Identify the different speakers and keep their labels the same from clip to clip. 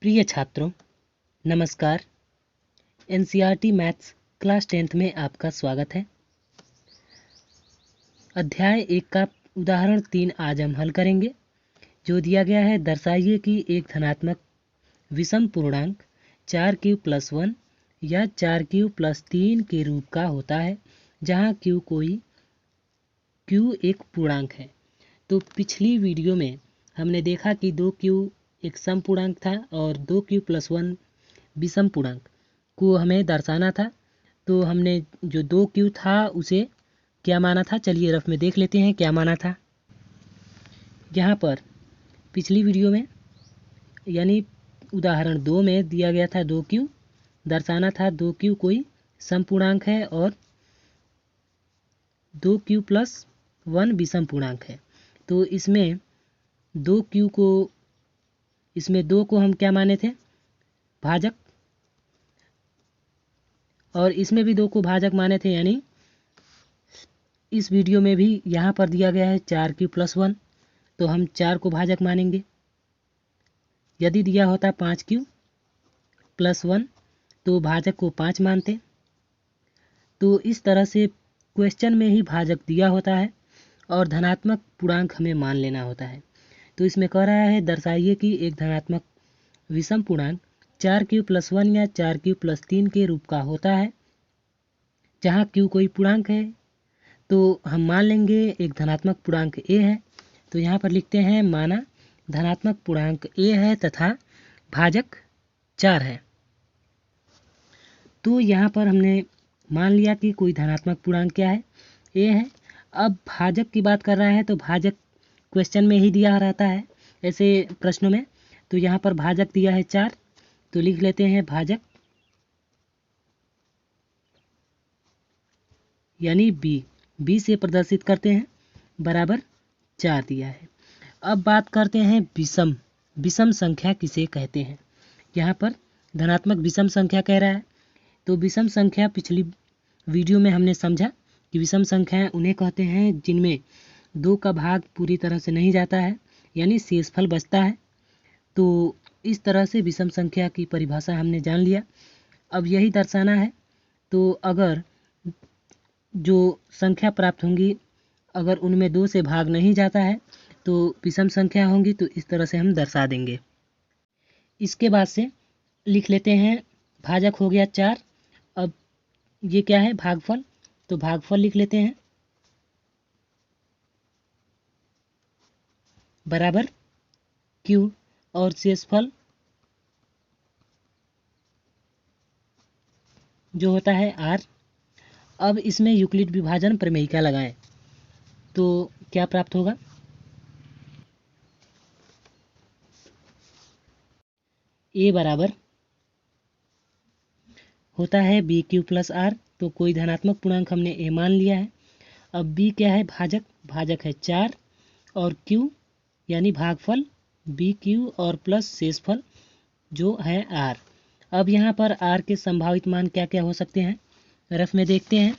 Speaker 1: प्रिय छात्रों, नमस्कार। एनसीईआरटी मैथ्स क्लास 10th में आपका स्वागत है। अध्याय 1 का उदाहरण 3 आज हम हल करेंगे, जो दिया गया है। दर्शाइए कि एक धनात्मक विषम पूर्णांक 4q+1 या 4q+3 के रूप का होता है, जहां q एक पूर्णांक है। तो पिछली वीडियो में हमने देखा कि 2q एक सम पूर्णांक था और 2q+1 विषम पूर्णांक को हमें दर्शाना था। तो हमने जो 2q था उसे क्या माना था, चलिए रफ में देख लेते हैं क्या माना था। यहाँ पर पिछली वीडियो में यानी उदाहरण 2 में दिया गया था 2q, दर्शाना था 2q कोई सम पूर्णांक है और 2q+1 विषम पूर्णांक है। तो इसमें 2 को हम क्या माने थे, भाजक, और इसमें भी 2 को भाजक माने थे। यानी इस वीडियो में भी यहाँ पर दिया गया है 4q+1, तो हम 4 को भाजक मानेंगे। यदि दिया होता 5q+1 तो भाजक को 5 मानते। तो इस तरह से क्वेश्चन में ही भाजक दिया होता है और धनात्मक पूर्णांक हमें मान लेना होता है। तो इसमें कह रहा है दर्शाइए कि एक धनात्मक विषम पूर्णांक 4q+1 या 4q+3 के रूप का होता है, जहाँ q कोई पूर्णांक है। तो हम मान लेंगे एक धनात्मक पूर्णांक a है। तो यहाँ पर लिखते हैं माना धनात्मक पूर्णांक a है तथा भाजक 4 है। तो यहाँ पर हमने मान लिया कि कोई धनात्मक पूर्णांक क्या है, a है। अब भाजक की बात कर रहा है तो भाजक क्वेश्चन में ही दिया रहता है ऐसे प्रश्नों में। तो यहाँ पर भाजक दिया है 4, तो लिख लेते हैं भाजक यानी b से प्रदर्शित करते हैं, बराबर 4 दिया है। अब बात करते हैं विषम संख्या किसे कहते हैं। यहाँ पर धनात्मक विषम संख्या कह रहा है। तो विषम संख्या पिछली वीडियो में हमने समझा कि विषम संख्याएं उन्हें कहते हैं जिनमें 2 का भाग पूरी तरह से नहीं जाता है, यानी शेषफल बचता है। तो इस तरह से विषम संख्या की परिभाषा हमने जान लिया। अब यही दर्शाना है। तो अगर जो संख्या प्राप्त होंगी, अगर उनमें 2 से भाग नहीं जाता है तो विषम संख्या होंगी। तो इस तरह से हम दर्शा देंगे। इसके बाद से लिख लेते हैं भाजक हो गया 4। अब ये क्या है, भागफल। तो भागफल लिख लेते हैं बराबर q और शेषफल जो होता है r। अब इसमें यूक्लिड विभाजन प्रमेयिका लगाएं तो क्या प्राप्त होगा, a बराबर होता है bq+r। तो कोई धनात्मक पूर्णांक हमने a मान लिया है। अब b क्या है, भाजक है 4 और q यानी भागफल bq और प्लस शेषफल जो है r। अब यहाँ पर r के संभावित मान क्या क्या हो सकते हैं, रफ में देखते हैं।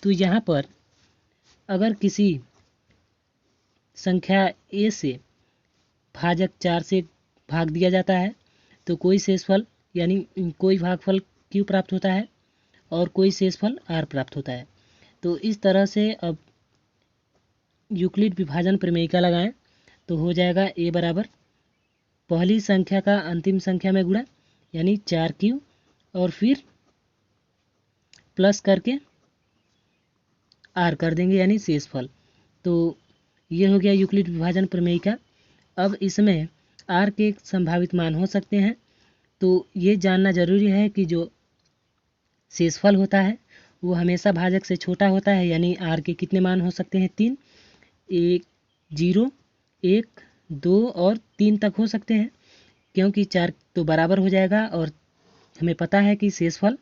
Speaker 1: तो यहाँ पर अगर किसी संख्या a से भाजक 4 से भाग दिया जाता है तो कोई शेषफल यानी कोई भागफल q प्राप्त होता है और कोई शेषफल r प्राप्त होता है। तो इस तरह से अब यूक्लिड विभाजन प्रमेयिका लगाएं तो हो जाएगा a बराबर पहली संख्या का अंतिम संख्या में गुणा यानी 4q और फिर प्लस करके r कर देंगे यानी शेषफल। तो ये हो गया यूक्लिड विभाजन प्रमेयिका। अब इसमें r के संभावित मान हो सकते हैं। तो ये जानना जरूरी है कि जो शेषफल होता है वो हमेशा भाजक से छोटा होता है। यानी r के कितने मान हो सकते हैं, 3, 1, 0, 1, 2 और 3 तक हो सकते हैं, क्योंकि 4 तो बराबर हो जाएगा और हमें पता है कि शेषफल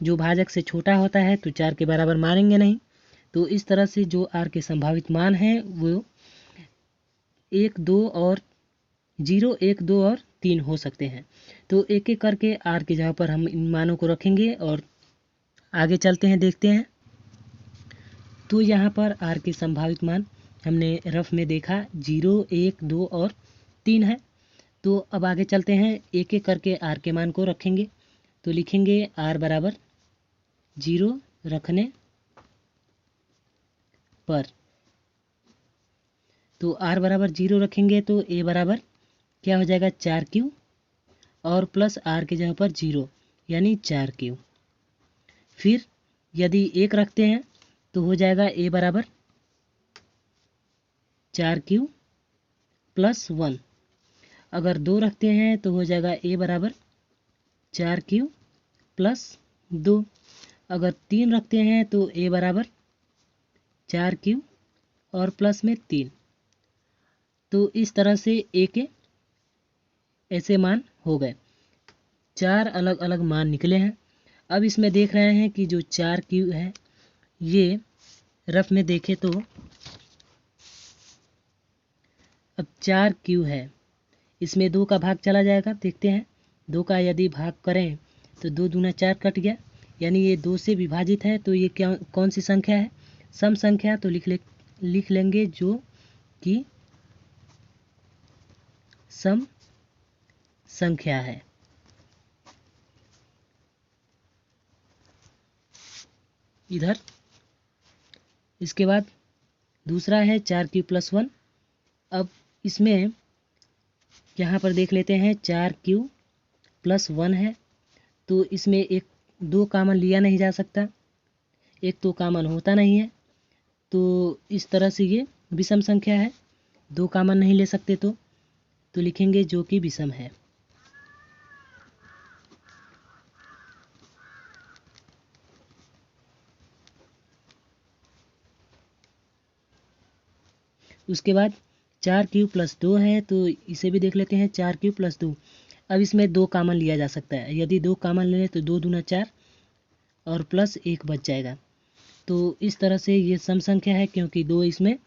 Speaker 1: जो भाजक से छोटा होता है तो 4 के बराबर मानेंगे नहीं। तो इस तरह से जो r के संभावित मान हैं वो 1, 2 और 0, 1, 2 और 3 हो सकते हैं। तो एक एक करके r की जगह पर हम इन मानों को रखेंगे और आगे चलते हैं, देखते हैं। तो यहाँ पर r के संभावित मान हमने रफ में देखा 0, 1, 2 और 3 है। तो अब आगे चलते हैं, एक एक करके आर के मान को रखेंगे। तो लिखेंगे आर बराबर 0 रखने पर, तो आर बराबर 0 रखेंगे तो ए बराबर क्या हो जाएगा 4Q और प्लस आर के जगह पर 0 यानी 4Q। फिर यदि 1 रखते हैं तो हो जाएगा ए बराबर 4Q प्लस 1। अगर 2 रखते हैं तो हो जाएगा ए बराबर 4Q प्लस 2। अगर 3 रखते हैं तो ए बराबर 4Q और प्लस में 3। तो इस तरह से ए के ऐसे मान हो गए, 4 अलग अलग मान निकले हैं। अब इसमें देख रहे हैं कि जो 4Q है ये रफ में देखें तो अब 4Q है, इसमें 2 का भाग चला जाएगा। देखते हैं 2 का यदि भाग करें तो 2 दूना 4 कट गया, यानी ये 2 से विभाजित है। तो ये क्या कौन सी संख्या है? सम संख्या। तो लिख लेंगे जो कि सम संख्या है। इधर इसके बाद दूसरा है 4Q प्लस 1। अब इसमें यहाँ पर देख लेते हैं 4Q प्लस 1 है, तो इसमें 2 कामन लिया नहीं जा सकता, 1 तो कामन होता नहीं है। तो इस तरह से ये विषम संख्या है, 2 कामन नहीं ले सकते तो लिखेंगे जो कि विषम है। उसके बाद 4Q प्लस 2 है, तो इसे भी देख लेते हैं 4Q प्लस 2। अब इसमें 2 कामन लिया जा सकता है, यदि 2 कामन ले तो 2 दूना 4 और प्लस 1 बच जाएगा। तो इस तरह से ये सम संख्या है, क्योंकि 2 इसमें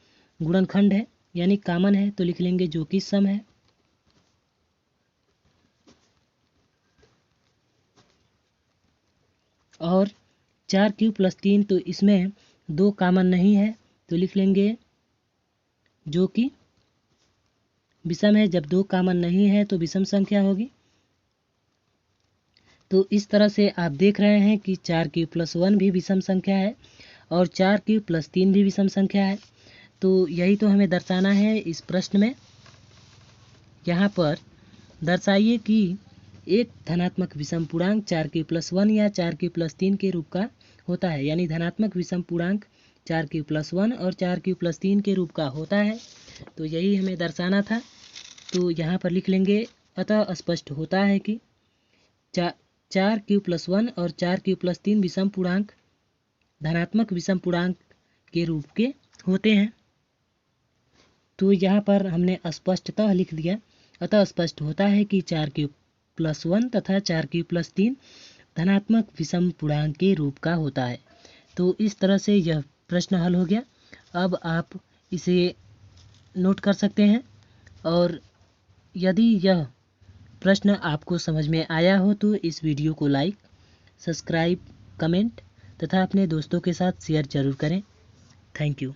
Speaker 1: गुणनखंड है यानी कामन है, तो लिख लेंगे जो कि सम है। और 4Q प्लस 3, तो इसमें 2 कामन नहीं है, तो लिख लेंगे जो कि विषम है। जब 2 कामन नहीं है तो विषम संख्या होगी। तो इस तरह से आप देख रहे हैं कि 4Q प्लस 1 भी विषम संख्या है और 4Q प्लस 3 भी विषम संख्या है। तो यही तो हमें दर्शाना है इस प्रश्न में। यहाँ पर दर्शाइए कि एक धनात्मक विषम पूर्णांक 4Q प्लस 1 या 4Q प्लस 3 के रूप का होता है, यानी धनात्मक विषम पूर्णांक 4Q प्लस 1 और 4Q प्लस 3 के रूप का होता है। तो यही हमें दर्शाना था। तो यहाँ पर लिख लेंगे, अतः स्पष्ट होता है कि 4Q प्लस 1 और 4Q प्लस 3 विषम पूर्णांक धनात्मक विषम पूर्णांक के रूप के होते हैं। तो यहाँ पर हमने स्पष्टतः लिख दिया, अतः स्पष्ट होता है कि 4Q प्लस 1 तथा 4Q प्लस 3 धनात्मक विषम पूर्णांक के रूप का होता है। तो इस तरह से यह प्रश्न हल हो गया। अब आप इसे नोट कर सकते हैं, और यदि यह प्रश्न आपको समझ में आया हो तो इस वीडियो को लाइक, सब्सक्राइब, कमेंट तथा अपने दोस्तों के साथ शेयर जरूर करें। Thank you.